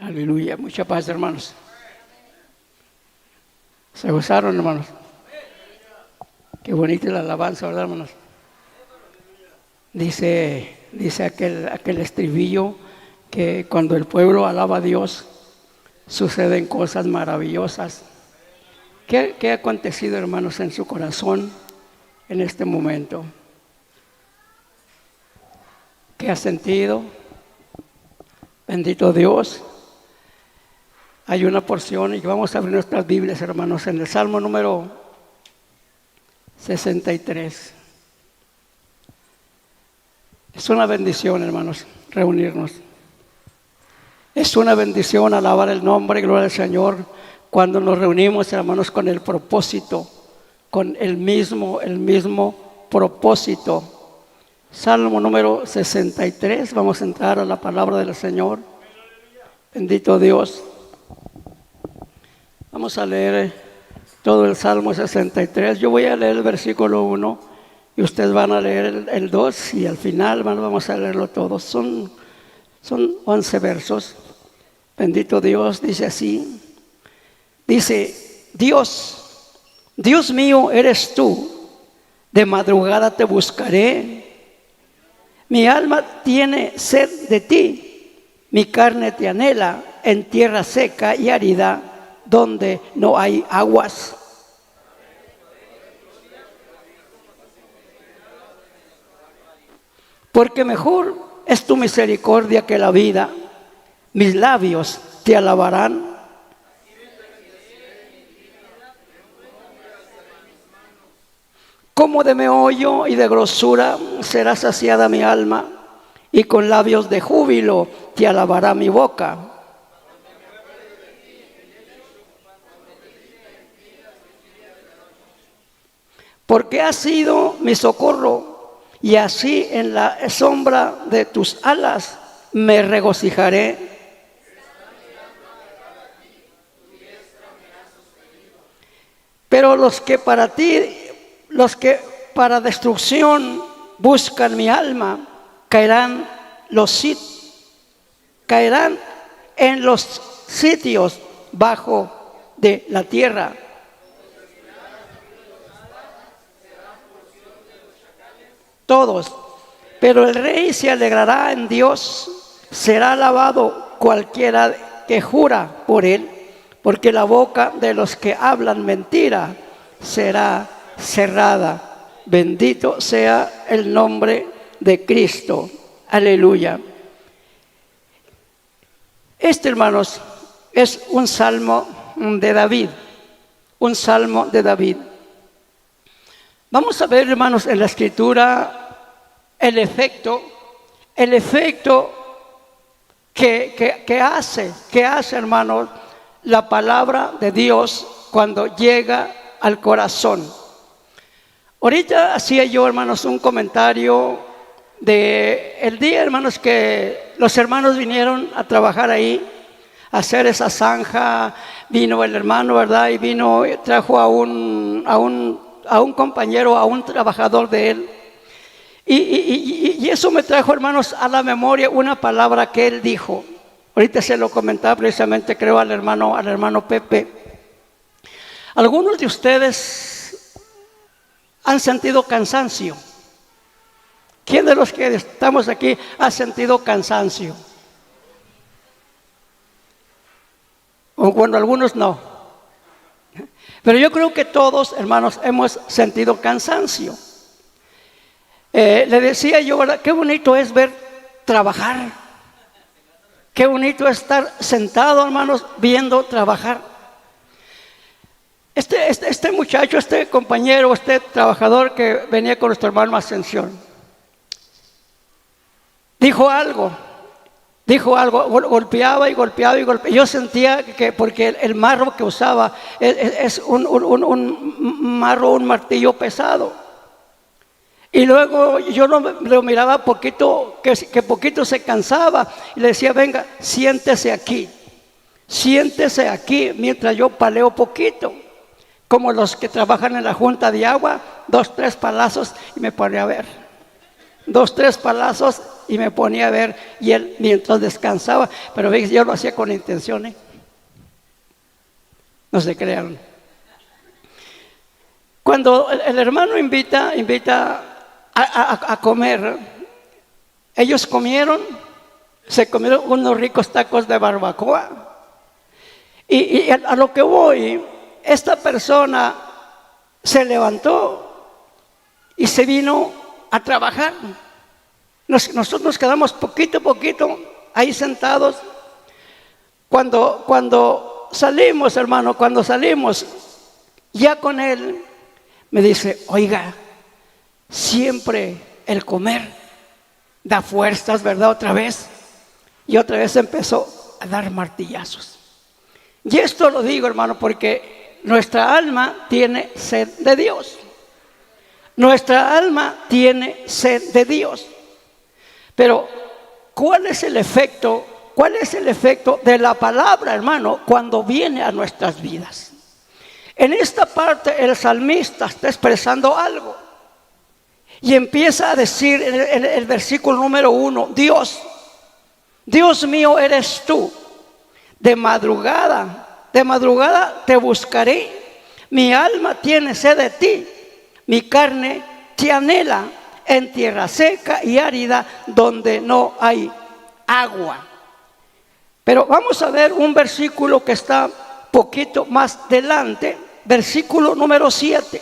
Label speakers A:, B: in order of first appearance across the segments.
A: Aleluya. Mucha paz, hermanos. ¿Se gozaron, hermanos? Qué bonita la alabanza, ¿verdad, hermanos? Dice aquel estribillo que cuando el pueblo alaba a Dios, suceden cosas maravillosas. ¿Qué ha acontecido, hermanos, en su corazón en este momento? ¿Qué ha sentido? Bendito Dios. Hay una porción, y vamos a abrir nuestras Biblias, hermanos, en el Salmo número 63. Es una bendición, hermanos, reunirnos. Es una bendición alabar el nombre y gloria al Señor cuando nos reunimos, hermanos, con el propósito, con el mismo propósito. Salmo número 63, vamos a entrar a la palabra del Señor. Bendito Dios. Vamos a leer todo el Salmo 63. Yo voy a leer el versículo 1 y ustedes van a leer el 2 y al final vamos a leerlo todo. Son 11 versos. Bendito Dios, dice así. Dice, Dios mío eres tú, de madrugada te buscaré. Mi alma tiene sed de ti, mi carne te anhela en tierra seca y árida, donde no hay aguas. Porque mejor es tu misericordia que la vida, mis labios te alabarán. Como de meollo y de grosura será saciada mi alma, y con labios de júbilo te alabará mi boca. Porque has sido mi socorro, y así en la sombra de tus alas me regocijaré. Pero los que para destrucción buscan mi alma, caerán en los sitios bajo de la tierra. Todos, pero el rey se alegrará en Dios, será alabado cualquiera que jura por él, porque la boca de los que hablan mentira será cerrada. Bendito sea el nombre de Cristo. Aleluya. Hermanos, es un salmo de David. Un salmo de David. Vamos a ver, hermanos, en la Escritura el efecto que hace, hermanos, la palabra de Dios cuando llega al corazón. Ahorita hacía yo, hermanos, un comentario de el día, hermanos, que los hermanos vinieron a trabajar ahí, a hacer esa zanja. Vino el hermano, ¿verdad? Y trajo a un compañero, a un trabajador de él. Y eso me trajo, hermanos, a la memoria una palabra que él dijo. Ahorita se lo comentaba precisamente, creo, al hermano Pepe. Algunos de ustedes han sentido cansancio. ¿Quién de los que estamos aquí ha sentido cansancio? O bueno, algunos no. Pero yo creo que todos, hermanos, hemos sentido cansancio. Le decía yo, ¿verdad? Qué bonito es ver trabajar. Qué bonito es estar sentado, hermanos, viendo trabajar. Este muchacho, este compañero, este trabajador que venía con nuestro hermano Ascensión, dijo algo, golpeaba y golpeaba. Yo sentía que, porque el marro que usaba es un martillo pesado. Y luego yo lo miraba poquito, que poquito se cansaba, y le decía, venga, siéntese aquí mientras yo paleo poquito. Como los que trabajan en la junta de agua, 2, 3 palazos y me ponía a ver. 2, 3 palazos y me ponía a ver, y él mientras descansaba, pero veis, yo lo hacía con intención, ¿eh? No se crean. Cuando el hermano invita a comer, ellos se comieron unos ricos tacos de barbacoa. Y a lo que voy, esta persona se levantó y se vino a trabajar. Nosotros nos quedamos poquito a poquito ahí sentados. Cuando salimos, hermano, cuando salimos ya con él, me dice, oiga, siempre el comer da fuerzas, ¿verdad? Otra vez. Y otra vez empezó a dar martillazos. Y esto lo digo, hermano, porque nuestra alma tiene sed de Dios. Nuestra alma tiene sed de Dios. Pero, ¿cuál es el efecto? ¿Cuál es el efecto de la palabra, hermano, cuando viene a nuestras vidas? En esta parte el salmista está expresando algo. Y empieza a decir en el versículo número 1, Dios mío eres tú. De madrugada te buscaré. Mi alma tiene sed de ti. Mi carne te anhela en tierra seca y árida donde no hay agua. Pero vamos a ver un versículo que está poquito más adelante. Versículo número 7.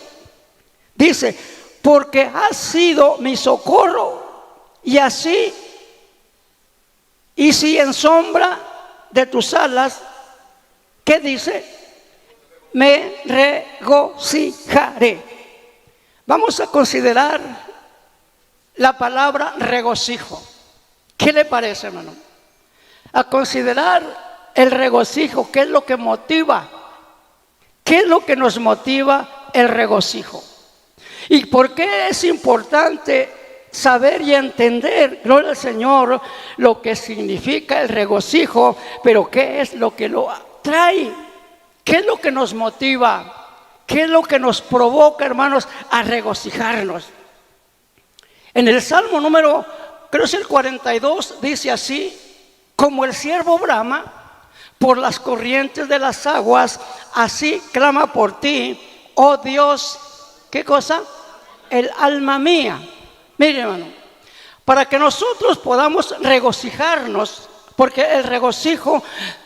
A: Dice, porque has sido mi socorro y si en sombra de tus alas, ¿qué dice? Me regocijaré. Vamos a considerar la palabra regocijo. ¿Qué le parece, hermano? A considerar el regocijo. ¿Qué es lo que motiva? ¿Qué es lo que nos motiva el regocijo? ¿Y por qué es importante saber y entender, gloria al Señor, lo que significa el regocijo? Pero ¿qué es lo que lo trae? ¿Qué es lo que nos motiva? ¿Qué es lo que nos provoca, hermanos, a regocijarnos? En el Salmo número, creo es el 42, dice así, como el ciervo brama por las corrientes de las aguas, así clama por ti, oh Dios, ¿qué cosa? El alma mía. Mire, hermano, para que nosotros podamos regocijarnos, porque el regocijo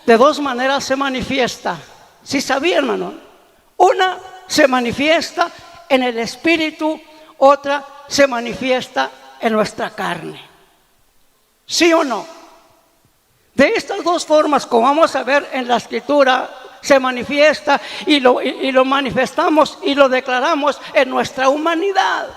A: de dos maneras se manifiesta. ¿Sí sabía, hermano? Una se manifiesta en el espíritu, otra se manifiesta en nuestra carne. ¿Sí o no? De estas dos formas, como vamos a ver en la Escritura, se manifiesta y lo manifestamos y lo declaramos en nuestra humanidad.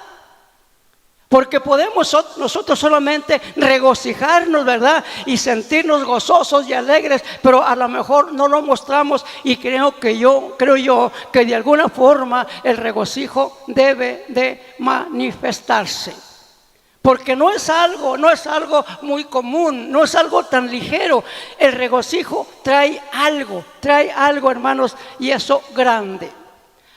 A: Porque podemos nosotros solamente regocijarnos, ¿verdad? Y sentirnos gozosos y alegres, pero a lo mejor no lo mostramos, y creo yo que de alguna forma el regocijo debe de manifestarse. Porque no es algo muy común, no es algo tan ligero. El regocijo trae algo, hermanos, y eso grande.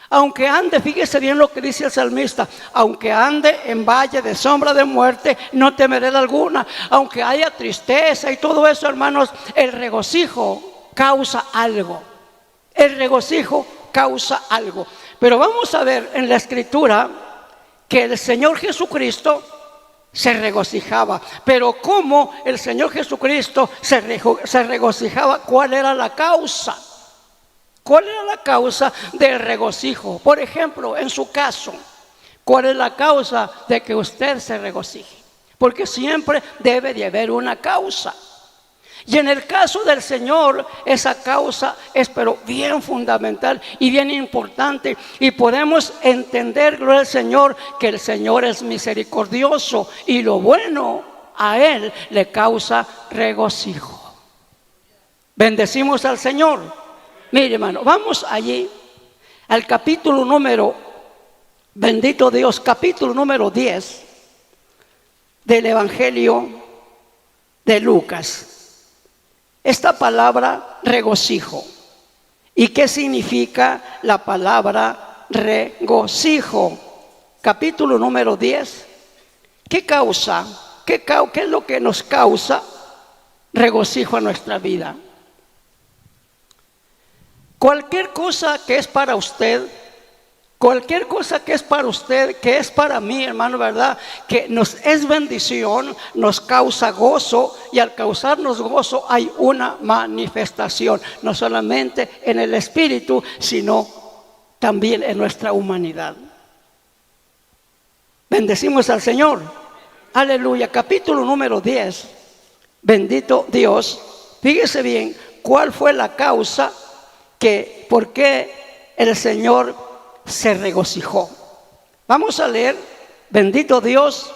A: Aunque ande, fíjese bien lo que dice el salmista, aunque ande en valle de sombra de muerte, no temeré de alguna. Aunque haya tristeza y todo eso, hermanos, el regocijo causa algo. El regocijo causa algo. Pero vamos a ver en la Escritura que el Señor Jesucristo se regocijaba. Pero ¿cómo el Señor Jesucristo se regocijaba? ¿Cuál era la causa? ¿Cuál era la causa del regocijo? Por ejemplo, en su caso, ¿cuál es la causa de que usted se regocije? Porque siempre debe de haber una causa. Y en el caso del Señor, esa causa es pero bien fundamental y bien importante. Y podemos entender, gloria al Señor, que el Señor es misericordioso y lo bueno a Él le causa regocijo. Bendecimos al Señor. Mire, hermano, vamos allí al capítulo número, bendito Dios, capítulo número 10 del Evangelio de Lucas. Esta palabra regocijo. ¿Y qué significa la palabra regocijo? Capítulo número 10. ¿Qué causa ¿Qué es lo que nos causa regocijo a nuestra vida? Cualquier cosa que es para usted, cualquier cosa que es para usted, que es para mí, hermano, ¿verdad? Que nos es bendición, nos causa gozo, y al causarnos gozo hay una manifestación, no solamente en el espíritu, sino también en nuestra humanidad. Bendecimos al Señor. Aleluya. Capítulo número 10. Bendito Dios. Fíjese bien, ¿cuál fue la causa por qué el Señor se regocijó? Vamos a leer, bendito Dios,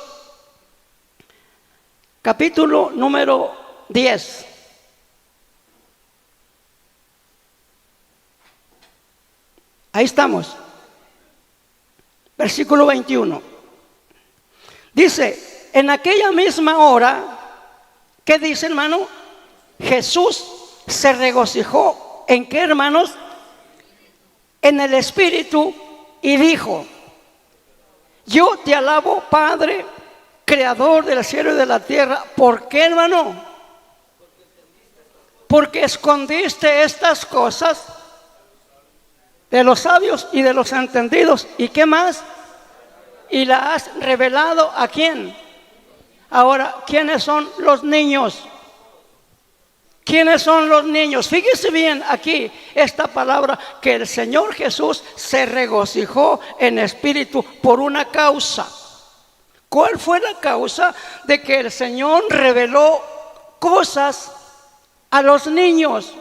A: capítulo número 10. Ahí estamos. Versículo 21. Dice, en aquella misma hora, ¿qué dice, hermano? Jesús se regocijó. ¿En qué, hermanos? En el Espíritu, y dijo: yo te alabo, Padre, Creador del cielo y de la tierra. ¿Por qué, hermano? Porque escondiste estas cosas de los sabios y de los entendidos. ¿Y qué más? Y la has revelado ¿a quién? Ahora, ¿quiénes son los niños? ¿Quiénes son los niños? Fíjese bien aquí esta palabra, que el Señor Jesús se regocijó en espíritu por una causa. ¿Cuál fue la causa? De que el Señor reveló cosas a los niños.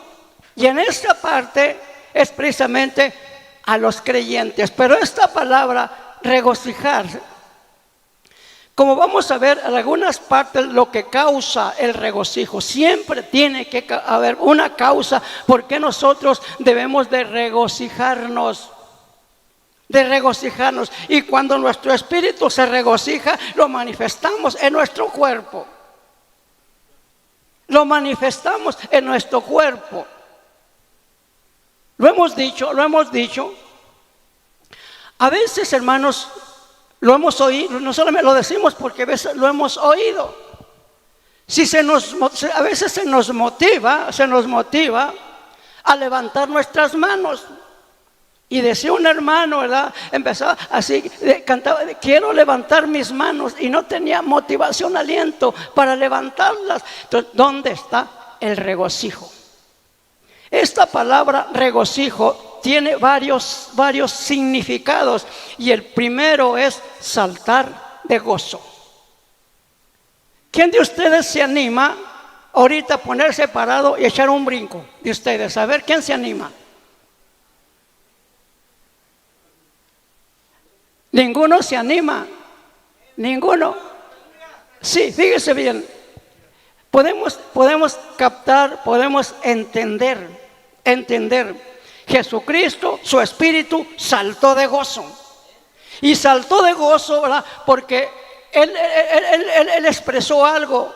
A: Y en esta parte es precisamente a los creyentes. Pero esta palabra, regocijarse, como vamos a ver en algunas partes, lo que causa el regocijo, siempre tiene que haber una causa por qué nosotros debemos de regocijarnos. Y cuando nuestro espíritu se regocija, lo manifestamos en nuestro cuerpo. Lo manifestamos en nuestro cuerpo. Lo hemos dicho. A veces, hermanos, lo hemos oído, no solamente lo decimos porque a veces lo hemos oído. A veces se nos motiva a levantar nuestras manos. Y decía un hermano, ¿verdad? Empezaba así, cantaba: quiero levantar mis manos, y no tenía motivación, aliento para levantarlas. Entonces, ¿dónde está el regocijo? Esta palabra regocijo tiene varios significados, y el primero es saltar de gozo. ¿Quién de ustedes se anima ahorita a ponerse parado y echar un brinco? De ustedes, a ver, ¿quién se anima? Ninguno se anima. Ninguno. Sí, fíjese bien. Podemos captar, podemos entender. Jesucristo, su espíritu saltó de gozo. Y saltó de gozo, ¿verdad? Porque Él expresó algo: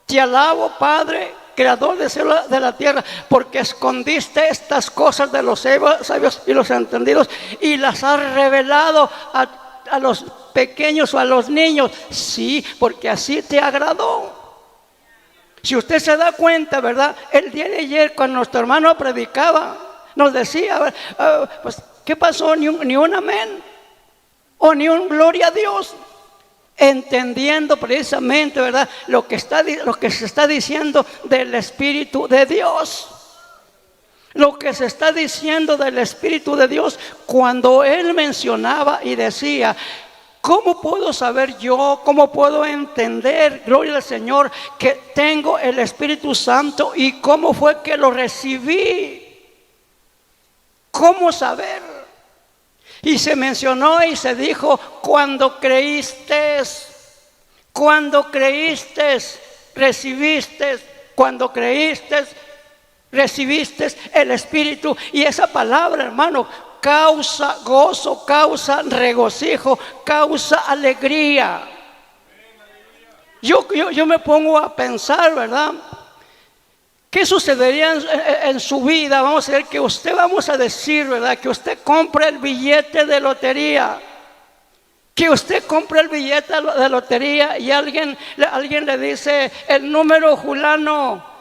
A: te alabo, Padre, Creador del cielo y de la tierra, porque escondiste estas cosas de los sabios y los entendidos, y las has revelado a los pequeños o a los niños. Sí, porque así te agradó. Si usted se da cuenta, ¿verdad? El día de ayer, cuando nuestro hermano predicaba, nos decía, pues, ¿qué pasó? Ni un amén, o ni un gloria a Dios. Entendiendo precisamente, ¿verdad?, lo que se está diciendo del Espíritu de Dios. Lo que se está diciendo del Espíritu de Dios, cuando Él mencionaba y decía: ¿cómo puedo saber yo, cómo puedo entender, gloria al Señor, que tengo el Espíritu Santo y cómo fue que lo recibí? ¿Cómo saber? Y se mencionó y se dijo: cuando creíste, recibiste, cuando creíste, recibiste el Espíritu. Y esa palabra, hermano, causa gozo, causa regocijo, causa alegría. Yo me pongo a pensar, ¿verdad? ¿Qué sucedería en su vida? Vamos a decir, ¿verdad?, que usted compra el billete de lotería Que usted compre el billete de lotería y alguien le dice el número fulano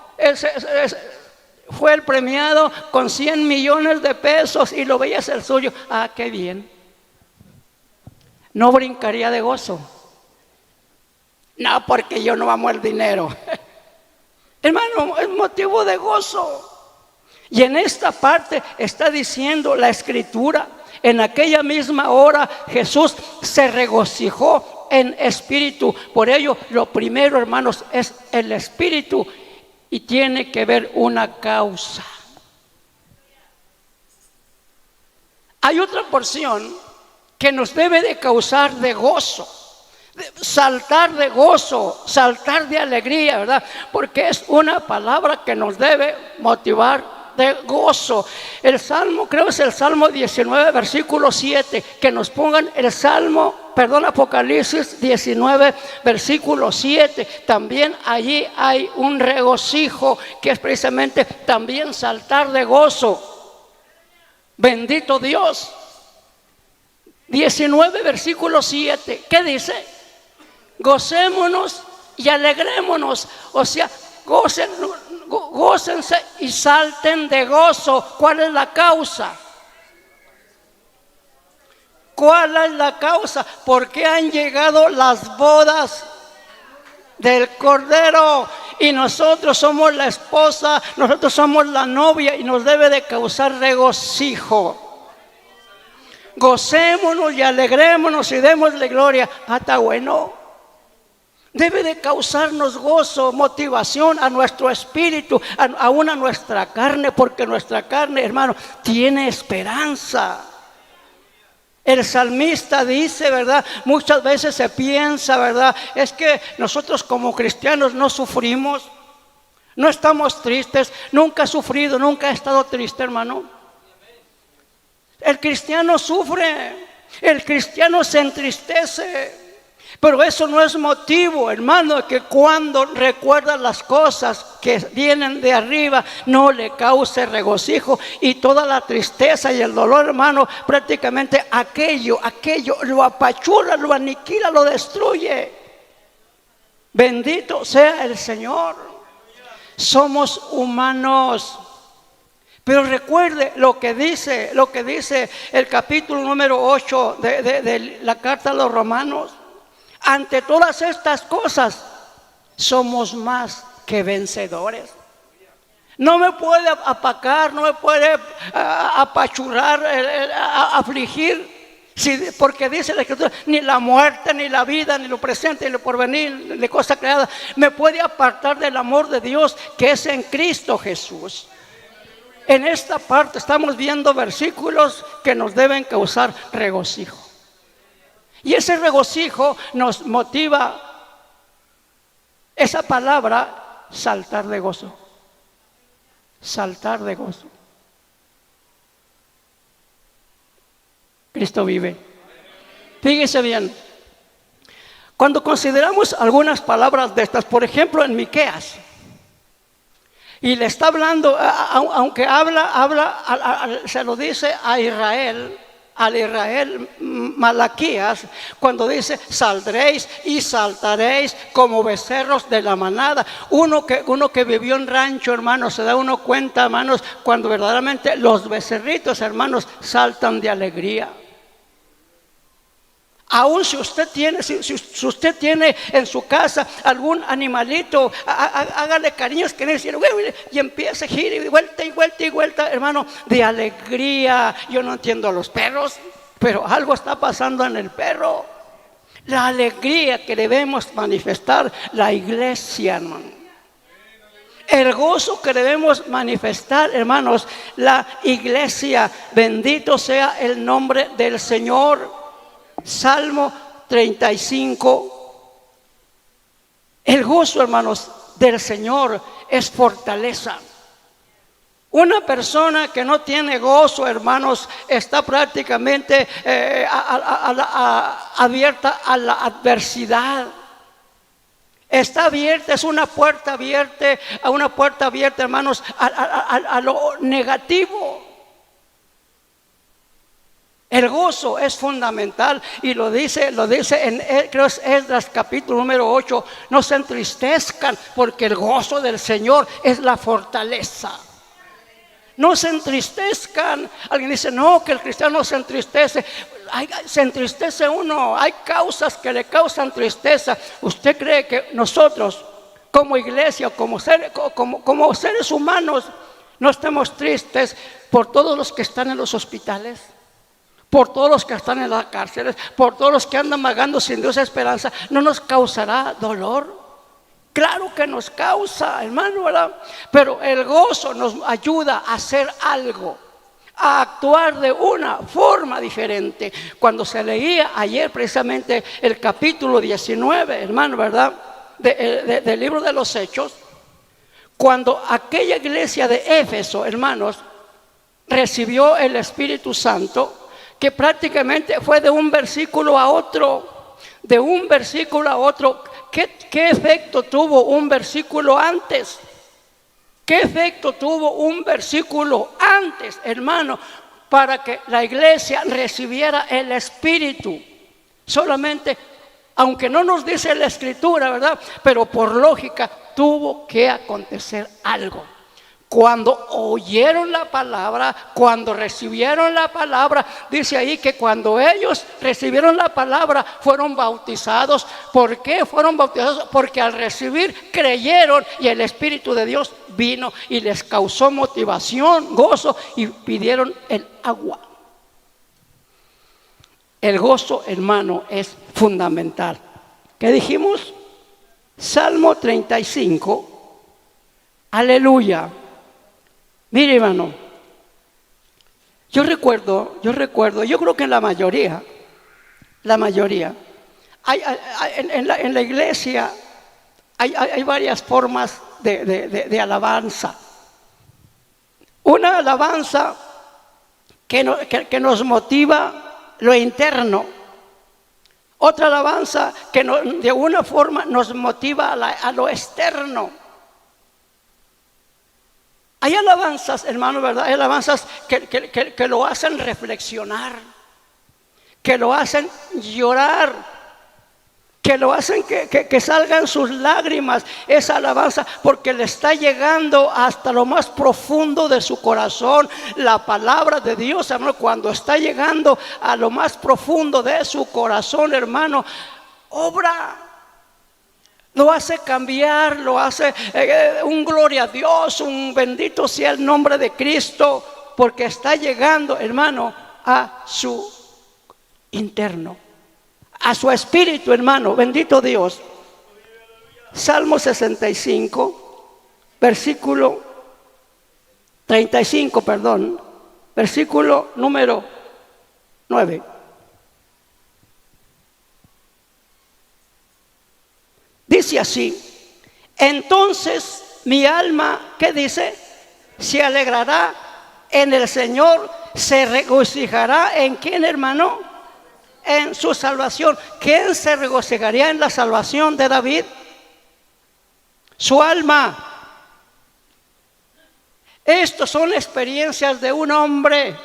A: fue el premiado con 100 millones de pesos y lo veías el suyo. Ah, qué bien. No brincaría de gozo. No, porque yo no amo el dinero. Hermano, es motivo de gozo. Y en esta parte está diciendo la Escritura: en aquella misma hora Jesús se regocijó en espíritu. Por ello, lo primero, hermanos, es el espíritu y tiene que ver una causa. Hay otra porción que nos debe de causar de gozo, saltar de gozo, saltar de alegría, ¿verdad? Porque es una palabra que nos debe motivar de gozo. El salmo, creo es el Salmo 19, versículo 7, que nos pongan el Apocalipsis 19, versículo 7. También allí hay un regocijo que es precisamente también saltar de gozo. Bendito Dios. 19, versículo 7, ¿qué dice? Gocémonos y alegrémonos. O sea, gócense y salten de gozo. ¿Cuál es la causa? ¿Cuál es la causa? Porque han llegado las bodas del Cordero y nosotros somos la esposa, nosotros somos la novia y nos debe de causar regocijo. Gocémonos y alegrémonos y démosle gloria. Ah, está bueno. Debe de causarnos gozo, motivación a nuestro espíritu, aún a nuestra carne, porque nuestra carne, hermano, tiene esperanza. El salmista dice, ¿verdad? Muchas veces se piensa, ¿verdad? Es que nosotros como cristianos no sufrimos, no estamos tristes. Nunca he sufrido, nunca he estado triste, hermano. El cristiano sufre, el cristiano se entristece. Pero eso no es motivo, hermano, que cuando recuerda las cosas que vienen de arriba no le cause regocijo, y toda la tristeza y el dolor, hermano, prácticamente aquello lo apachurra, lo aniquila, lo destruye. Bendito sea el Señor. Somos humanos. Pero recuerde lo que dice el capítulo número 8 de la carta a los Romanos. Ante todas estas cosas somos más que vencedores. No me puede apacar, no me puede apachurrar, afligir, porque dice la Escritura: ni la muerte, ni la vida, ni lo presente, ni lo porvenir, ni cosa creada me puede apartar del amor de Dios que es en Cristo Jesús. En esta parte estamos viendo versículos que nos deben causar regocijo. Y ese regocijo nos motiva, esa palabra, saltar de gozo. Saltar de gozo. Cristo vive. Fíjese bien. Cuando consideramos algunas palabras de estas, por ejemplo en Miqueas, y le está hablando, aunque se lo dice a Israel, al Israel, Malaquías, cuando dice: saldréis y saltaréis como becerros de la manada. Uno que vivió en rancho, hermanos, se da uno cuenta, hermanos, cuando verdaderamente los becerritos, hermanos, saltan de alegría. Aún si usted tiene en su casa algún animalito, hágale cariños que necesita y empieza a girar y vuelta y vuelta y vuelta, hermano, de alegría. Yo no entiendo a los perros, pero algo está pasando en el perro. La alegría que debemos manifestar la iglesia, hermano. El gozo que debemos manifestar, hermanos, la iglesia. Bendito sea el nombre del Señor. Salmo 35. El gozo, hermanos, del Señor es fortaleza. Una persona que no tiene gozo, hermanos, está prácticamente abierta a la adversidad. Está abierta, es una puerta abierta, hermanos, a lo negativo. El gozo es fundamental y lo dice en, creo es Esdras capítulo número 8, no se entristezcan porque el gozo del Señor es la fortaleza. No se entristezcan. Alguien dice, no, que el cristiano no se entristece. Se entristece uno, hay causas que le causan tristeza. ¿Usted cree que nosotros como iglesia, como seres humanos, no estamos tristes por todos los que están en los hospitales? Por todos los que están en las cárceles, por todos los que andan vagando sin Dios esperanza, ¿no nos causará dolor? Claro que nos causa, hermano, ¿verdad? Pero el gozo nos ayuda a hacer algo, a actuar de una forma diferente. Cuando se leía ayer precisamente el capítulo 19, hermano, ¿verdad? Del libro de los Hechos, cuando aquella iglesia de Éfeso, hermanos, recibió el Espíritu Santo, que prácticamente fue de un versículo a otro, de un versículo a otro. ¿Qué efecto tuvo un versículo antes? ¿Qué efecto tuvo un versículo antes, hermano, para que la iglesia recibiera el Espíritu? Solamente, aunque no nos dice la Escritura, ¿verdad? Pero por lógica tuvo que acontecer algo. Cuando oyeron la palabra, cuando recibieron la palabra, dice ahí que cuando ellos recibieron la palabra fueron bautizados. ¿Por qué fueron bautizados? Porque al recibir creyeron y el Espíritu de Dios vino y les causó motivación, gozo y pidieron el agua. El gozo, hermano, es fundamental. ¿Qué dijimos? Salmo 35. Aleluya. Mire, hermano, yo recuerdo, yo creo que en la mayoría, en la iglesia hay varias formas de alabanza. Una alabanza que nos motiva lo interno. Otra alabanza que de alguna forma nos motiva a lo externo. Hay alabanzas, hermano, ¿verdad? Hay alabanzas que lo hacen reflexionar, que lo hacen llorar, que lo hacen que salgan sus lágrimas, esa alabanza, porque le está llegando hasta lo más profundo de su corazón. La palabra de Dios, hermano, cuando está llegando a lo más profundo de su corazón, hermano, obra. Lo hace cambiar, lo hace un gloria a Dios, un bendito sea el nombre de Cristo, porque está llegando, hermano, a su interno, a su espíritu, hermano, bendito Dios. Salmo 65, versículo 35, perdón, versículo número 9. Dice así: entonces mi alma, ¿qué dice? Se alegrará en el Señor, se regocijará en ¿quién, hermano? En su salvación. ¿Quién se regocijaría en la salvación de David? Su alma. Estas son experiencias de un hombre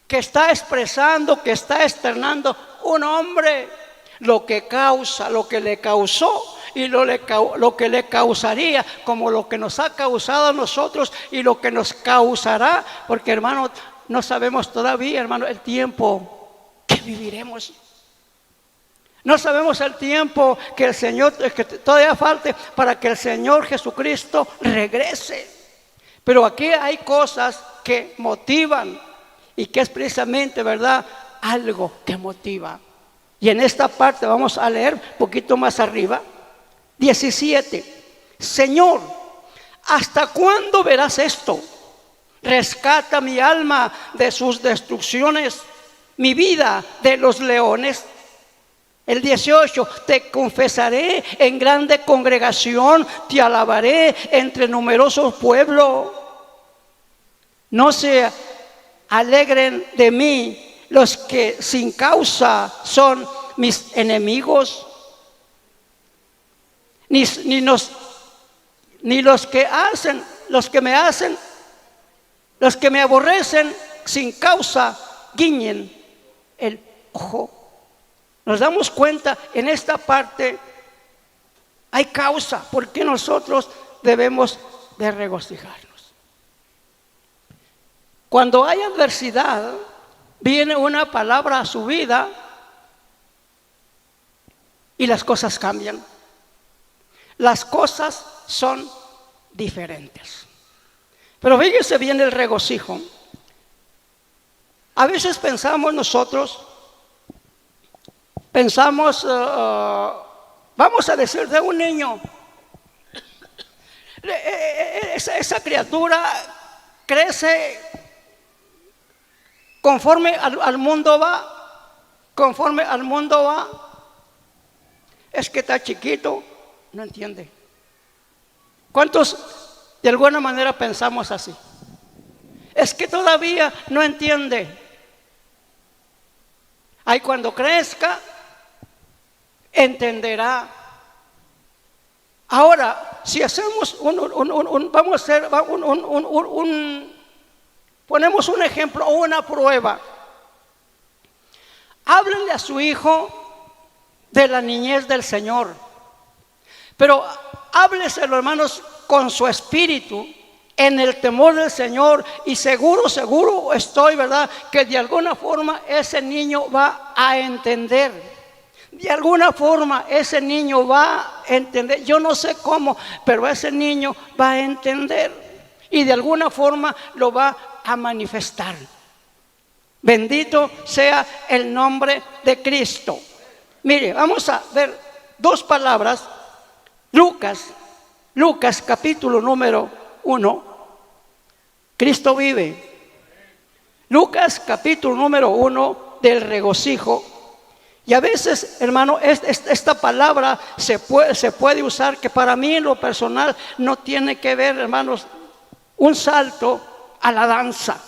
A: que está expresando, que está externando, un hombre. Lo que causa, lo que le causó y lo que le causaría, como lo que nos ha causado a nosotros y lo que nos causará, porque, hermano, no sabemos todavía, hermano, el tiempo que viviremos. No sabemos el tiempo que el Señor, que todavía falte para que el Señor Jesucristo regrese. Pero aquí hay cosas que motivan y que es precisamente, ¿verdad?, algo que motiva. Y en esta parte vamos a leer un poquito más arriba, 17. Señor, ¿hasta cuándo verás esto? Rescata mi alma de sus destrucciones, mi vida de los leones. El 18, te confesaré en grande congregación, te alabaré entre numerosos pueblos. No se alegren de mí los que sin causa son mis enemigos, ni los que me aborrecen sin causa guiñen el ojo. Nos damos cuenta en esta parte, hay causa por qué nosotros debemos de regocijarnos. Cuando hay adversidad, viene una palabra a su vida y las cosas cambian. Las cosas son diferentes. Pero fíjese bien el regocijo. A veces pensamos nosotros, vamos a decir de un niño, esa criatura crece conforme al mundo va, es que está chiquito, no entiende. ¿Cuántos de alguna manera pensamos así? Es que todavía no entiende. Ahí cuando crezca, entenderá. Ahora, si hacemos ponemos un ejemplo o una prueba. Háblenle a su hijo de la niñez del Señor, pero hábleselo, hermanos, con su espíritu, en el temor del Señor, y seguro estoy, ¿verdad?, que de alguna forma ese niño va a entender. De alguna forma ese niño va a entender. Yo no sé cómo, pero ese niño va a entender y de alguna forma lo va a manifestar. Bendito sea el nombre de Cristo. Mire, vamos a ver dos palabras. Lucas capítulo número 1. Cristo vive. Lucas capítulo número 1 del regocijo. Y a veces, hermano, esta palabra se puede usar, que para mí en lo personal no tiene que ver, hermanos, un salto a la danza.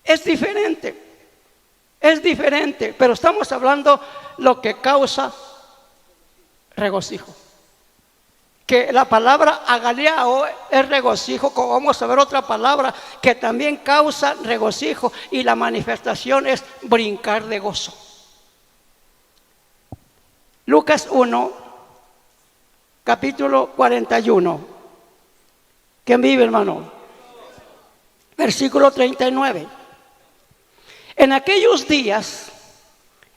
A: Es diferente, pero estamos hablando lo que causa regocijo. Que la palabra agaliao es regocijo, como vamos a ver otra palabra que también causa regocijo, y la manifestación es brincar de gozo. Lucas 1, capítulo 41. ¿Quién vive, hermano? Versículo 39. En aquellos días,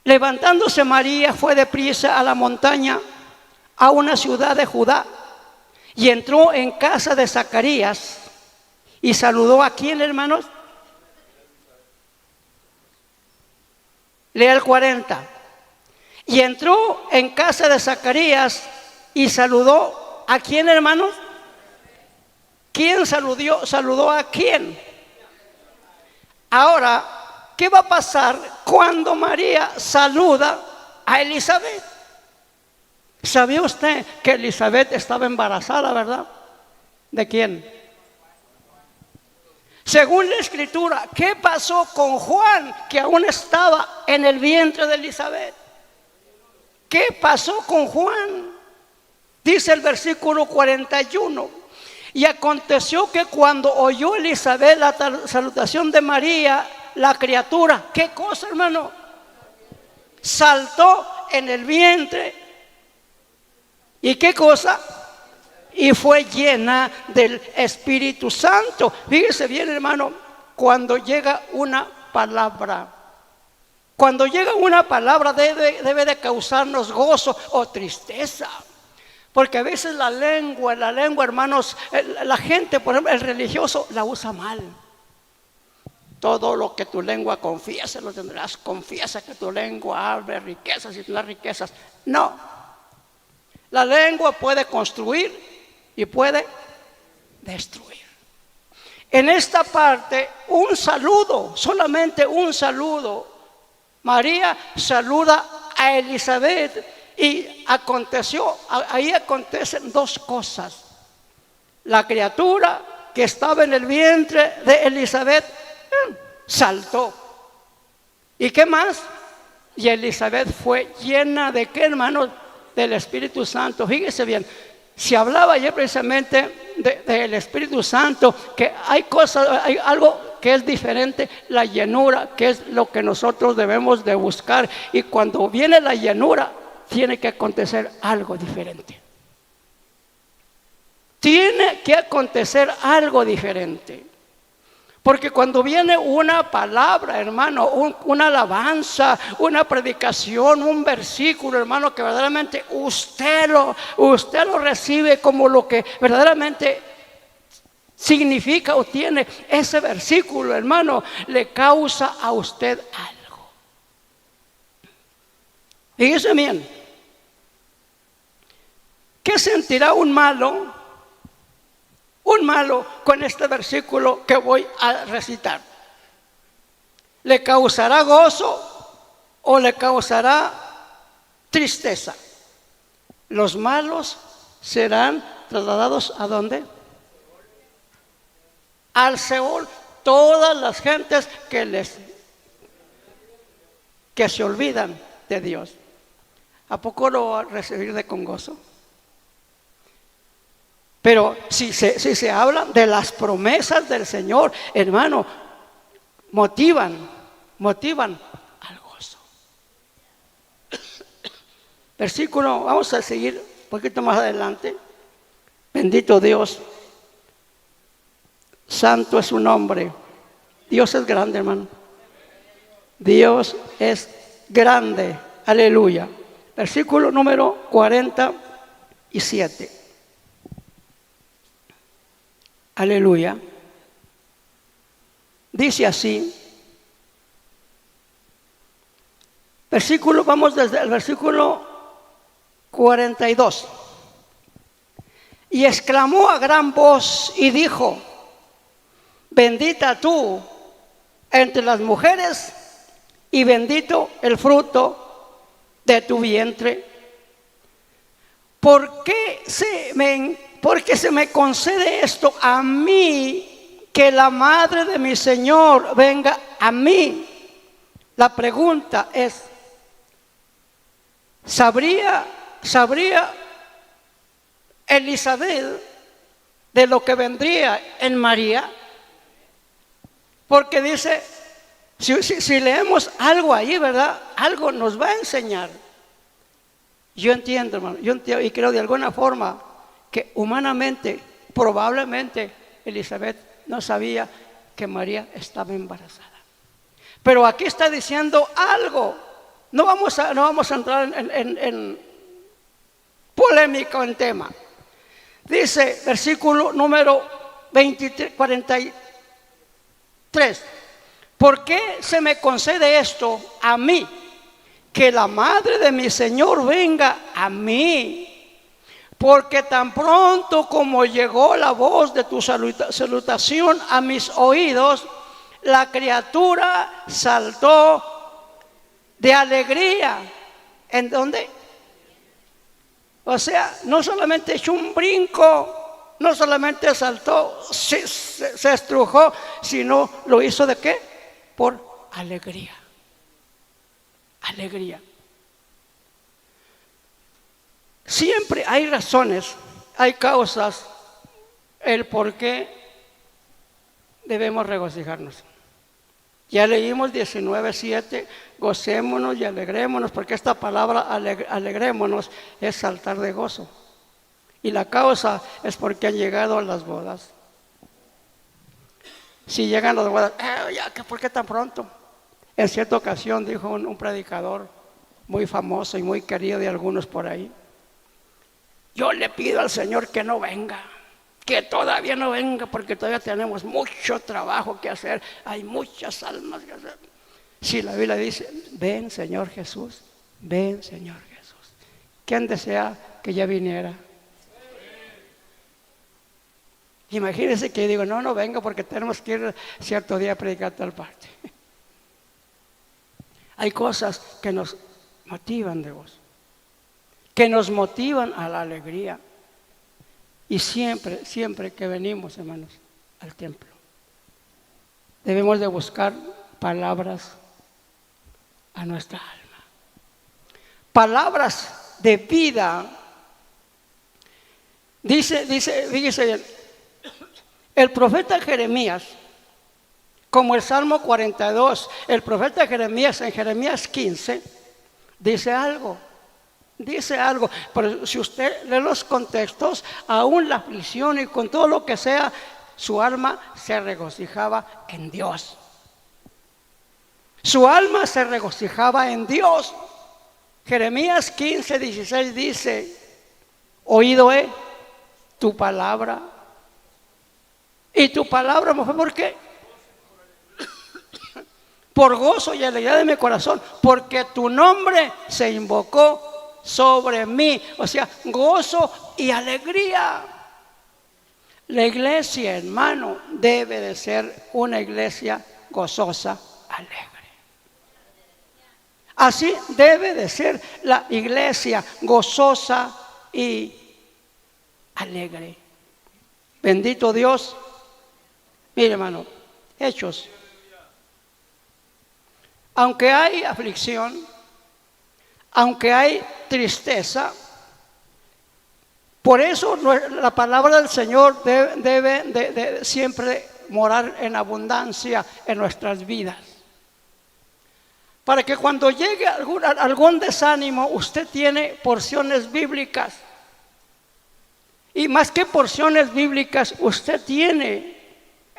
A: levantándose María, fue deprisa a la montaña, a una ciudad de Judá, y entró en casa de Zacarías y saludó a quién, hermanos. Lea el 40. Y entró en casa de Zacarías y saludó a quién, hermanos. ¿Quién saludó a quién? Ahora, ¿qué va a pasar cuando María saluda a Elizabeth? ¿Sabía usted que Elizabeth estaba embarazada, verdad? ¿De quién? Según la Escritura, ¿qué pasó con Juan, que aún estaba en el vientre de Elizabeth? ¿Qué pasó con Juan? Dice el versículo 41. Y aconteció que cuando oyó Elizabeth la salutación de María, la criatura, ¿qué cosa, hermano? Saltó en el vientre. ¿Y qué cosa? Y fue llena del Espíritu Santo. Fíjese bien, hermano, cuando llega una palabra. Cuando llega una palabra debe de causarnos gozo o tristeza. Porque a veces la lengua, hermanos, la gente, por ejemplo, el religioso la usa mal. Todo lo que tu lengua confiese lo tendrás. Confiesa que tu lengua hable riquezas y tendrás riquezas. No. La lengua puede construir y puede destruir. En esta parte, un saludo, solamente un saludo. María saluda a Elizabeth y ahí acontecen dos cosas. La criatura que estaba en el vientre de Elizabeth saltó. ¿Y qué más? Y Elizabeth fue llena de ¿qué, hermanos? Del Espíritu Santo. Fíjese bien, se hablaba ayer precisamente del Espíritu Santo, que hay cosas, hay algo que es diferente, la llenura, que es lo que nosotros debemos de buscar. Y cuando viene la llenura, tiene que acontecer algo diferente. Tiene que acontecer algo diferente. Porque cuando viene una palabra, hermano, una alabanza, una predicación, un versículo, hermano, que verdaderamente usted lo recibe como lo que verdaderamente significa o tiene ese versículo, hermano, le causa a usted algo. Fíjese bien, ¿qué sentirá un malo con este versículo que voy a recitar? ¿Le causará gozo o le causará tristeza? Los malos serán trasladados ¿a dónde? Al Seol. Todas las gentes que se olvidan de Dios. ¿A poco lo va a recibir con gozo? Pero si se habla de las promesas del Señor, hermano, motivan al gozo. Versículo, vamos a seguir un poquito más adelante. Bendito Dios, santo es su nombre. Dios es grande, hermano. Dios es grande, aleluya. Versículo número 47. Aleluya. Dice así. Vamos desde el versículo 42. Y exclamó a gran voz y dijo: bendita tú entre las mujeres y bendito el fruto de tu vientre. Porque se me concede esto a mí, que la madre de mi Señor venga a mí. La pregunta es, ¿sabría Elizabeth de lo que vendría en María? Porque dice, si leemos algo ahí, ¿verdad? Algo nos va a enseñar. Yo entiendo, hermano, y creo de alguna forma que humanamente, probablemente Elizabeth no sabía que María estaba embarazada. Pero aquí está diciendo algo. No vamos a entrar en polémica o en tema. Dice, versículo número 43. ¿Por qué se me concede esto a mí? Que la madre de mi Señor venga a mí. Porque tan pronto como llegó la voz de tu salutación a mis oídos, la criatura saltó de alegría. ¿En dónde? O sea, no solamente echó un brinco, no solamente saltó, se estrujó, sino lo hizo ¿de qué? Por alegría. Alegría. Siempre hay razones, hay causas, el por qué debemos regocijarnos. Ya leímos 19:7, gocémonos y alegrémonos, porque esta palabra alegrémonos es saltar de gozo. Y la causa es porque han llegado las bodas. Si llegan las bodas, ¿por qué tan pronto? En cierta ocasión dijo un predicador muy famoso y muy querido de algunos por ahí: yo le pido al Señor que no venga, que todavía no venga, porque todavía tenemos mucho trabajo que hacer, hay muchas almas que hacer. Si la Biblia dice, ven Señor Jesús, ven Señor Jesús. ¿Quién desea que ya viniera? Imagínense que yo digo, no venga porque tenemos que ir cierto día a predicar tal parte. Hay cosas que nos motivan de gozo, que nos motivan a la alegría. Y siempre que venimos, hermanos, al templo, debemos de buscar palabras a nuestra alma, palabras de vida. Dice, fíjese bien, el profeta Jeremías Como el Salmo 42, el profeta Jeremías en Jeremías 15 dice algo. Dice algo, pero si usted lee los contextos, aún la aflicción y con todo lo que sea, su alma se regocijaba en Dios. Su alma se regocijaba en Dios. Jeremías 15, 16 dice: oído he tu palabra. Y tu palabra, mujer, ¿por qué? Por gozo y alegría de mi corazón, porque tu nombre se invocó sobre mí. O sea, gozo y alegría. La iglesia, hermano, debe de ser una iglesia gozosa, alegre. Así debe de ser la iglesia gozosa y alegre. Bendito Dios. Mire, hermano, Hechos. Aunque hay aflicción, aunque hay tristeza, por eso la palabra del Señor debe de siempre morar en abundancia en nuestras vidas. Para que cuando llegue algún desánimo, usted tiene porciones bíblicas. Y más que porciones bíblicas, usted tiene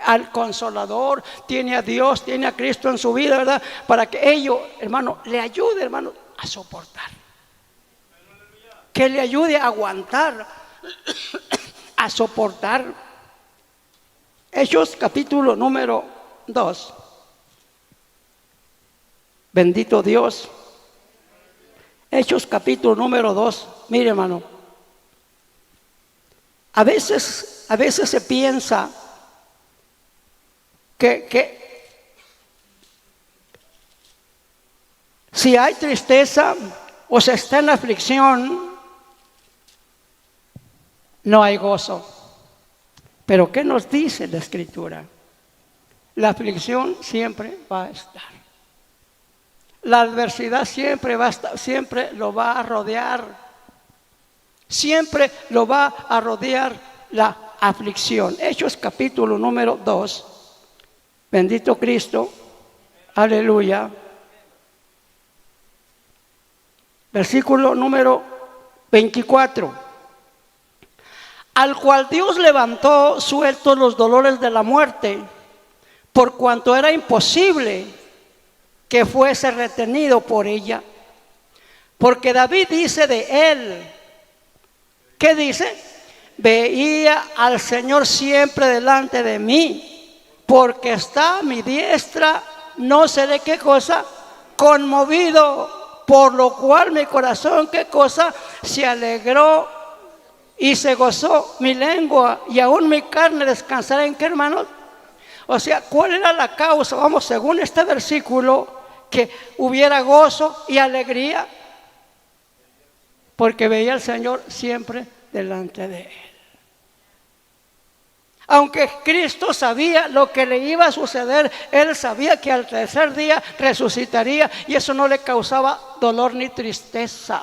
A: al Consolador, tiene a Dios, tiene a Cristo en su vida, ¿verdad? Para que ello, hermano, le ayude, hermano, a soportar. Que le ayude a aguantar, a soportar. Hechos capítulo número 2. Bendito Dios. Hechos capítulo número 2. Mire, hermano, a veces se piensa que si hay tristeza o se está en aflicción, no hay gozo. Pero ¿qué nos dice la Escritura? La aflicción siempre va a estar. La adversidad siempre va a estar, siempre lo va a rodear. Siempre lo va a rodear la aflicción. Hechos capítulo número 2. Bendito Cristo. Aleluya. Versículo número 24. Al cual Dios levantó sueltos los dolores de la muerte, por cuanto era imposible que fuese retenido por ella. Porque David dice de él, ¿qué dice? Veía al Señor siempre delante de mí, porque está a mi diestra, no seré qué cosa, conmovido, por lo cual mi corazón qué cosa, se alegró y se gozó mi lengua, y aún mi carne descansará. ¿En qué, hermanos? O sea, ¿cuál era la causa? Vamos, según este versículo, que hubiera gozo y alegría, porque veía al Señor siempre delante de él. Aunque Cristo sabía lo que le iba a suceder, él sabía que al tercer día resucitaría, y eso no le causaba dolor ni tristeza,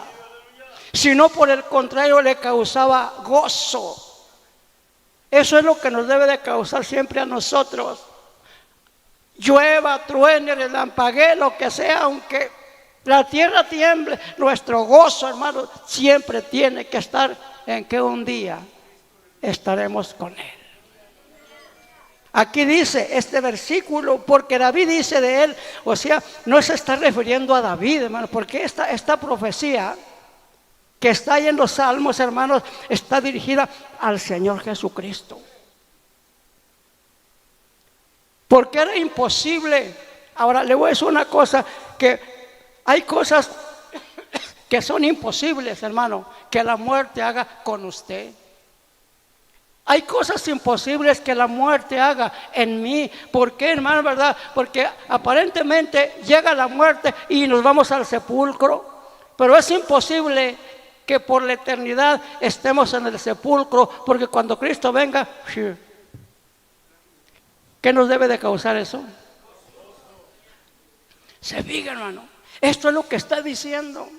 A: sino por el contrario le causaba gozo. Eso es lo que nos debe de causar siempre a nosotros. Llueva, truene, relampaguee, lo que sea, aunque la tierra tiemble, nuestro gozo, hermano, siempre tiene que estar en que un día estaremos con él. Aquí dice este versículo, porque David dice de él, o sea, no se está refiriendo a David, hermano, porque esta profecía que está ahí en los Salmos, hermanos, está dirigida al Señor Jesucristo. Porque era imposible. Ahora le voy a decir una cosa, que hay cosas que son imposibles, hermano, que la muerte haga con usted. Hay cosas imposibles que la muerte haga en mí. ¿Por qué, hermano, verdad? Porque aparentemente llega la muerte y nos vamos al sepulcro, pero es imposible que por la eternidad estemos en el sepulcro, porque cuando Cristo venga, ¿qué nos debe de causar eso? Se fija, hermano, esto es lo que está diciendo.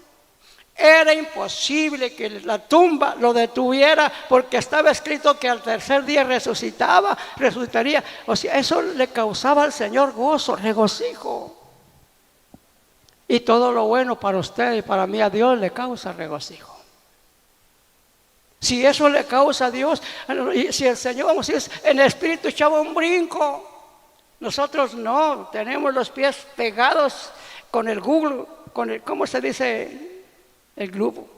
A: Era imposible que la tumba lo detuviera, porque estaba escrito que al tercer día resucitaría. O sea, eso le causaba al Señor gozo, regocijo. Y todo lo bueno para usted y para mí, a Dios le causa regocijo. Si eso le causa a Dios, y si el Señor, vamos a decir, en el espíritu echaba un brinco. Nosotros no, tenemos los pies pegados con el Google, con el, ¿cómo se dice? El globo.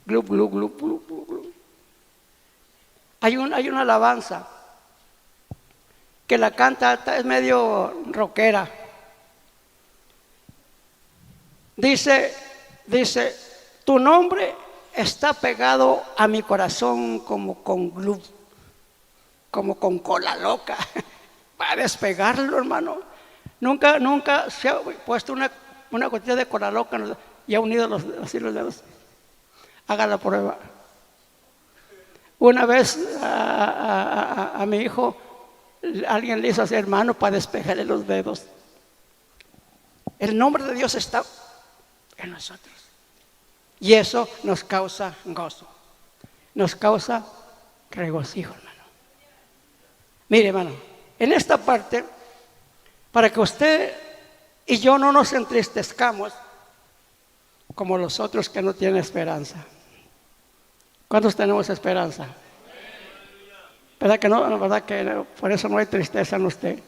A: Glub, glub, glub, glub, glub, glub. Hay una alabanza que la canta, es medio rockera. Dice, tu nombre está pegado a mi corazón como con glub, como con cola loca. Para despegarlo, hermano. Nunca se ha puesto una gotita de cola loca y ha unido así los dedos. Haga la prueba. Una vez a mi hijo, alguien le hizo así, hermano, para despejarle los dedos. El nombre de Dios está en nosotros. Y eso nos causa gozo. Nos causa regocijo, hermano. Mire, hermano, en esta parte, para que usted y yo no nos entristezcamos como los otros que no tienen esperanza. ¿Cuántos tenemos esperanza? ¿Verdad que no? ¿Verdad que no? Por eso no hay tristeza en usted?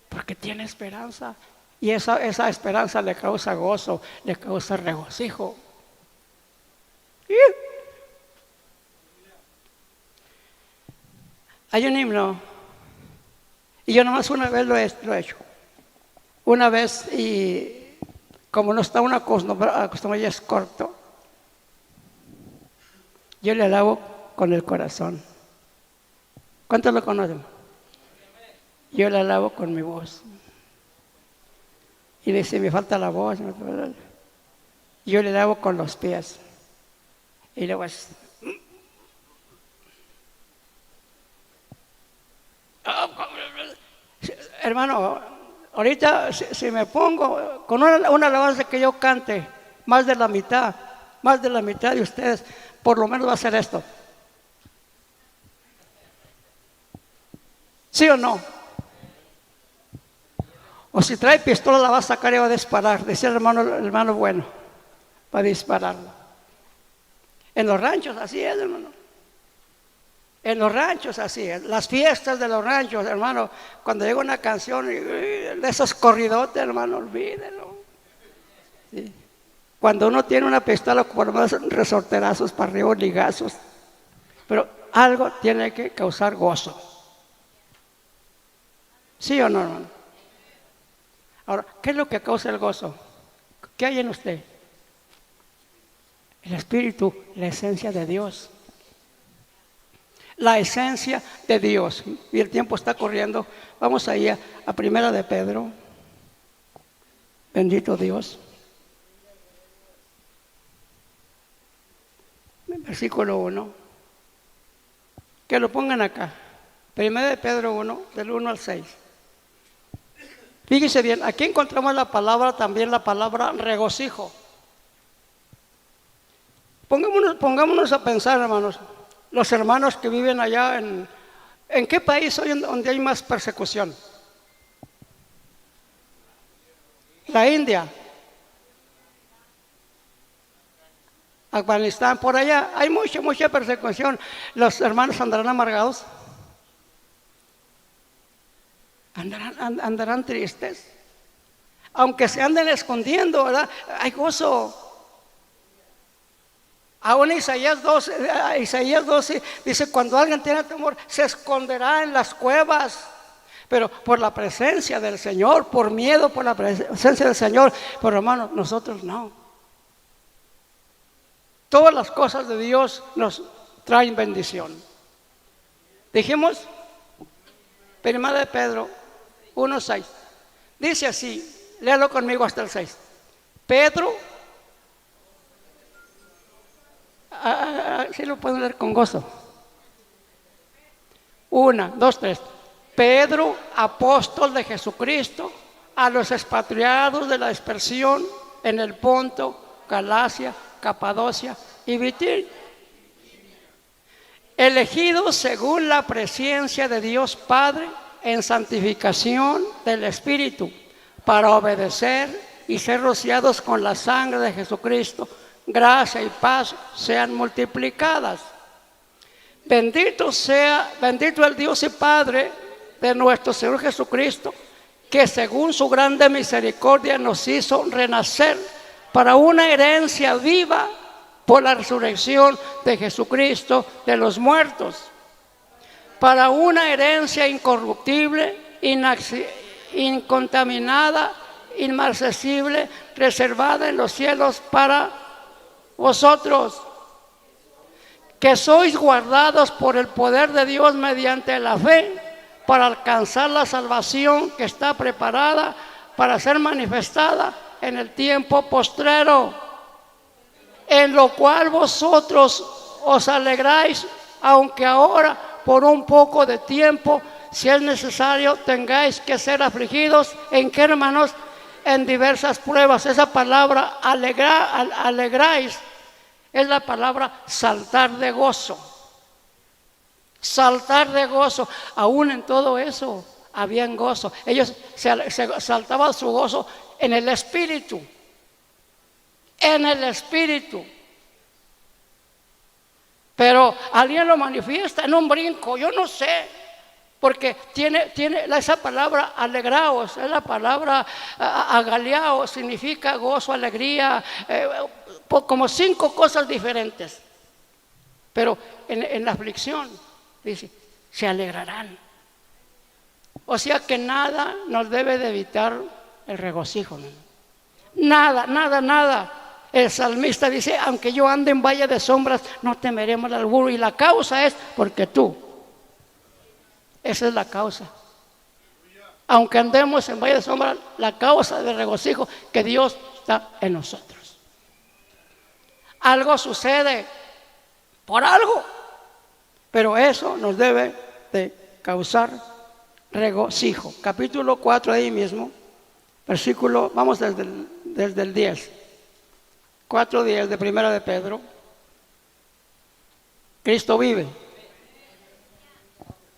A: Porque tiene esperanza. Y esa esperanza le causa gozo, le causa regocijo. Hay un himno, y yo nomás una vez lo he hecho. Una vez, y como no está una costumbre, ya es corto, yo le alabo con el corazón. ¿Cuántos lo conocen? Yo le alabo con mi voz. Y dice, me falta la voz. Yo le alabo con los pies. Y luego es... Hermano, ahorita si me pongo con una alabanza que yo cante, más de la mitad de ustedes, por lo menos va a ser esto. ¿Sí o no? O si trae pistola la va a sacar y va a disparar. Decía el hermano bueno, va a dispararla. En los ranchos así es, hermano. En los ranchos así es. Las fiestas de los ranchos, hermano, cuando llega una canción de esos corridotes, hermano, olvídenlo. Sí. Cuando uno tiene una pistola, por lo menos resorterazos para arriba, ligazos. Pero algo tiene que causar gozo. ¿Sí o no, hermano? Ahora, ¿qué es lo que causa el gozo? ¿Qué hay en usted? El Espíritu, la esencia de Dios. La esencia de Dios. Y el tiempo está corriendo. Vamos ahí a Primera de Pedro. Bendito Dios. Versículo 1. Que lo pongan acá. Primera de Pedro 1, del 1 al 6. Fíjese bien, aquí encontramos la palabra, también la palabra regocijo. Pongámonos a pensar, hermanos, los hermanos que viven allá ¿en qué país hoy donde hay más persecución? La India, Afganistán, por allá hay mucha persecución. Los hermanos andarán amargados, andarán tristes, aunque se anden escondiendo, ¿verdad? Hay gozo. Aún Isaías 12 dice, cuando alguien tiene temor, se esconderá en las cuevas. Pero por la presencia del Señor, por miedo, por la presencia del Señor. Pero hermanos, nosotros no. Todas las cosas de Dios nos traen bendición. Dijimos, Primera de Pedro 1:6. Dice así, léalo conmigo hasta el 6. Pedro, sí lo puedo leer con gozo. 1, 2, 3. Pedro, apóstol de Jesucristo, a los expatriados de la dispersión en el Ponto, Galacia, Capadocia y Bitinia, elegidos según la presencia de Dios Padre en santificación del Espíritu, para obedecer y ser rociados con la sangre de Jesucristo. Gracia y paz sean multiplicadas. Bendito el Dios y Padre de nuestro Señor Jesucristo, que según su grande misericordia nos hizo renacer para una herencia viva por la resurrección de Jesucristo de los muertos, para una herencia incorruptible, incontaminada, inmarcesible, reservada en los cielos para vosotros, que sois guardados por el poder de Dios mediante la fe, para alcanzar la salvación que está preparada para ser manifestada en el tiempo postrero, en lo cual vosotros os alegráis, aunque ahora por un poco de tiempo, si es necesario, tengáis que ser afligidos. ¿En qué, hermanos? En diversas pruebas. Esa palabra alegráis es la palabra saltar de gozo. Saltar de gozo. Aún en todo eso habían gozo. Ellos se saltaban su gozo en el Espíritu. En el Espíritu. Pero alguien lo manifiesta en un brinco, yo no sé, porque tiene esa palabra alegraos, es la palabra agaliao, significa gozo, alegría, como 5 cosas diferentes. Pero en la aflicción dice, se alegrarán. O sea que nada nos debe de evitar el regocijo, ¿no? Nada. El salmista dice, aunque yo ande en valle de sombras, no temeré mal alguno. Y la causa es porque tú. Esa es la causa. Aunque andemos en valle de sombras, la causa de regocijo, que Dios está en nosotros. Algo sucede por algo, pero eso nos debe de causar regocijo. Capítulo 4 ahí mismo, versículo, vamos desde el 10. 4:10 de Primera de Pedro. Cristo vive.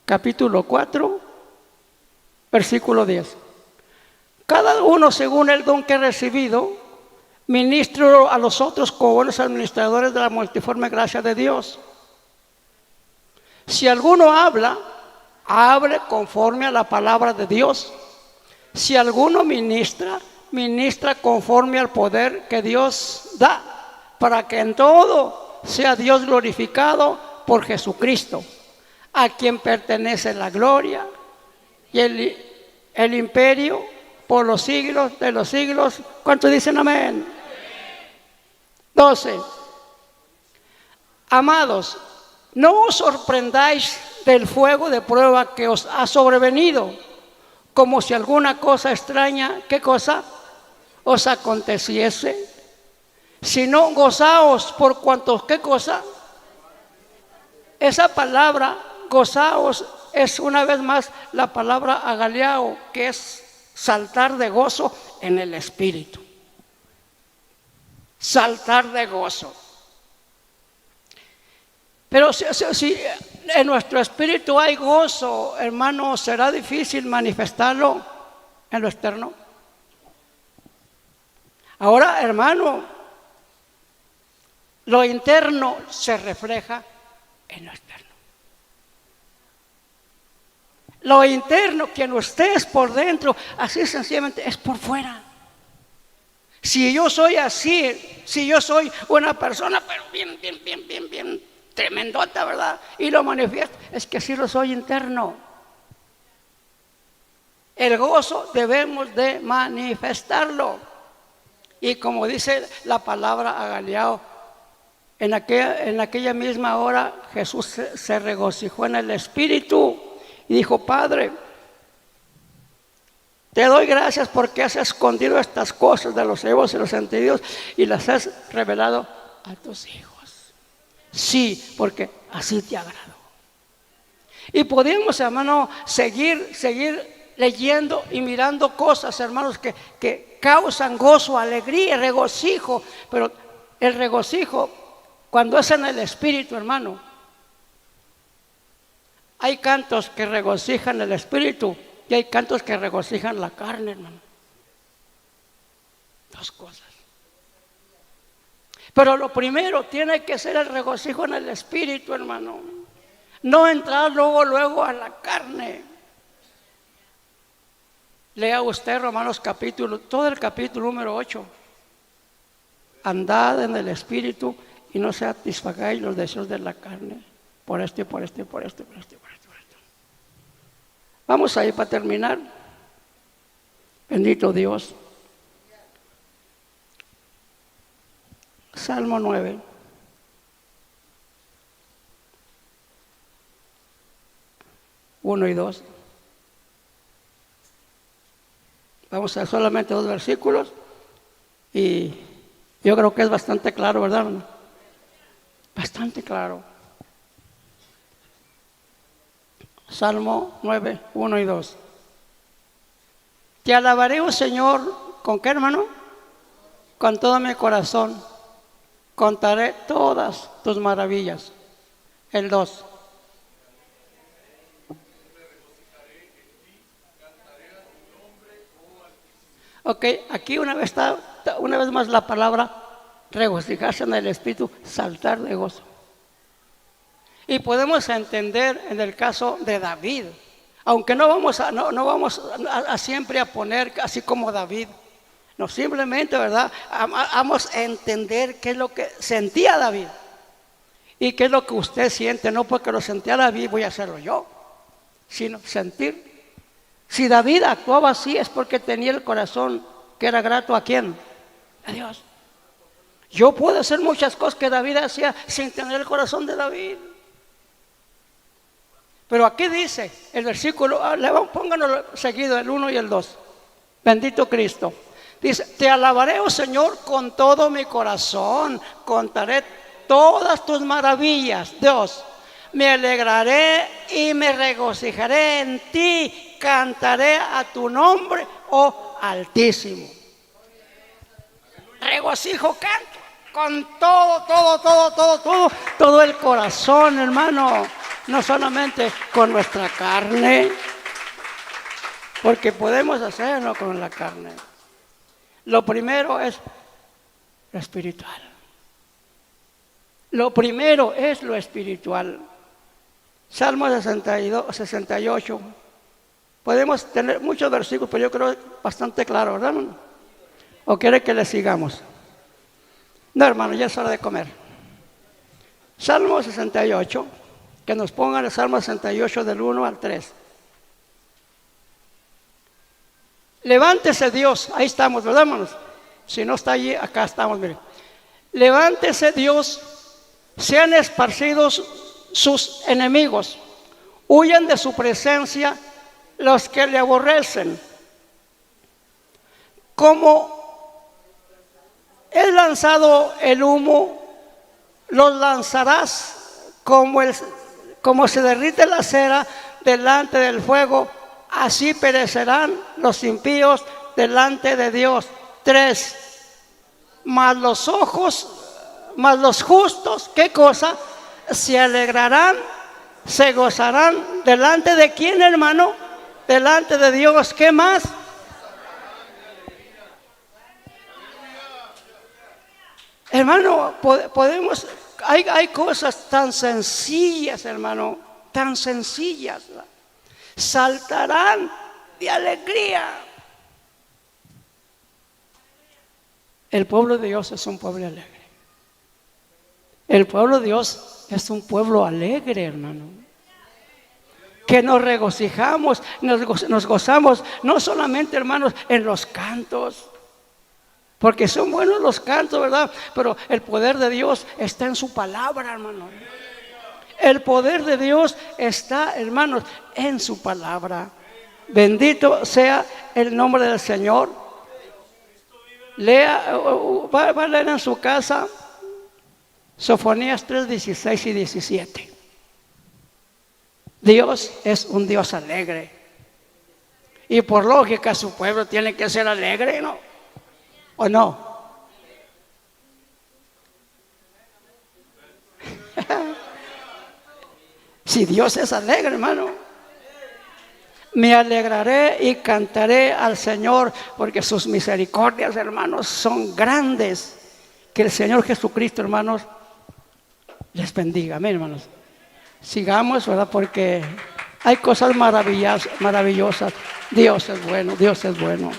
A: Capítulo 4, versículo 10. Cada uno según el don que ha recibido, ministro a los otros como buenos administradores de la multiforme gracia de Dios. Si alguno habla, hable conforme a la palabra de Dios. Si alguno ministra conforme al poder que Dios da, para que en todo sea Dios glorificado por Jesucristo, a quien pertenece la gloria y el imperio por los siglos de los siglos. ¿Cuántos dicen amén? 12. Amados, no os sorprendáis del fuego de prueba que os ha sobrevenido, como si alguna cosa extraña, ¿qué cosa?, os aconteciese, sino gozaos por cuantos, ¿qué cosa? Esa palabra gozaos es una vez más la palabra agaliao, que es saltar de gozo en el Espíritu. Saltar de gozo. Pero si en nuestro espíritu hay gozo, hermano, ¿será difícil manifestarlo en lo externo? Ahora, hermano, lo interno se refleja en lo externo. Lo interno, que no estés por dentro, así sencillamente es por fuera. Si yo soy así, si yo soy una persona, pero bien tremendota, ¿verdad? Y lo manifiesto, es que así lo soy interno. El gozo debemos de manifestarlo. Y como dice la palabra agaliao, en aquella misma hora Jesús se regocijó en el Espíritu y dijo, Padre, te doy gracias porque has escondido estas cosas de los sabios y los entendidos y las has revelado a tus hijos. Sí, porque así te agradó. Y podemos, hermano, seguir leyendo y mirando cosas, hermanos, que causan gozo, alegría, regocijo, pero el regocijo, cuando es en el Espíritu, hermano, hay cantos que regocijan el Espíritu y hay cantos que regocijan la carne, hermano. Dos cosas. Pero lo primero tiene que ser el regocijo en el Espíritu, hermano. No entrar luego a la carne. Lea usted Romanos capítulo, todo el capítulo número 8. Andad en el Espíritu y no satisfagáis los deseos de la carne. Por esto y por esto y por esto y por esto y por esto. Vamos ahí para terminar. Bendito Dios. Salmo 9. Uno y 2. Vamos a solamente 2 versículos y yo creo que es bastante claro, ¿verdad? Bastante claro. Salmo 9, 1 y 2. Te alabaré, oh Señor, ¿con qué, hermano? Con todo mi corazón. Contaré todas tus maravillas. El 2. Ok, aquí una vez más la palabra regocijarse en el Espíritu, saltar de gozo. Y podemos entender en el caso de David, aunque no vamos a siempre a poner así como David, no, simplemente, ¿verdad? Vamos a entender qué es lo que sentía David y qué es lo que usted siente, no porque lo sentía David voy a hacerlo yo, sino sentir. Si David actuaba así es porque tenía el corazón que era grato ¿a quién? A Dios. Yo puedo hacer muchas cosas que David hacía sin tener el corazón de David. Pero aquí dice el versículo, pónganlo seguido el 1 y el 2. Bendito Cristo. Dice, te alabaré, oh Señor, con todo mi corazón. Contaré todas tus maravillas. 2. Me alegraré y me regocijaré en ti. Cantaré a tu nombre, oh Altísimo. Regocijo, canto. Con todo el corazón, hermano. No solamente con nuestra carne, porque podemos hacerlo con la carne. Lo primero es lo espiritual. Lo primero es lo espiritual. Salmo 68. Podemos tener muchos versículos, pero yo creo que es bastante claro, ¿verdad? ¿O quiere que le sigamos? No, hermano, ya es hora de comer. Salmo 68. Que nos pongan el Salmo 68 del 1 al 3. Levántese Dios, ahí estamos, ¿verdad, hermanos? Si no está allí, acá estamos, miren. Levántese Dios, sean esparcidos sus enemigos, huyan de su presencia los que le aborrecen. Como he lanzado el humo, los lanzarás como se derrite la cera delante del fuego, así perecerán los impíos delante de Dios. 3. Mas los justos, ¿qué cosa? Se alegrarán, se gozarán delante de quién, hermano? Delante de Dios. ¿Qué más? Hermano, podemos, hay cosas tan sencillas, hermano, tan sencillas. Saltarán de alegría. El pueblo de Dios es un pueblo alegre. El pueblo de Dios es un pueblo alegre, hermano. Que nos regocijamos, nos gozamos, no solamente, hermanos, en los cantos. Porque son buenos los cantos, ¿verdad? Pero el poder de Dios está en su palabra, hermano. El poder de Dios está, hermanos, en su palabra. Bendito sea el nombre del Señor. Lea, va a leer en su casa Sofonías 3, 16 y 17. Dios es un Dios alegre. Y por lógica su pueblo tiene que ser alegre, ¿no? ¿O no? Si Dios es alegre, hermano, me alegraré y cantaré al Señor, porque sus misericordias, hermanos, son grandes. Que el Señor Jesucristo, hermanos, les bendiga. Amén, hermanos. Sigamos, ¿verdad? Porque hay cosas maravillosas. Dios es bueno, Dios es bueno.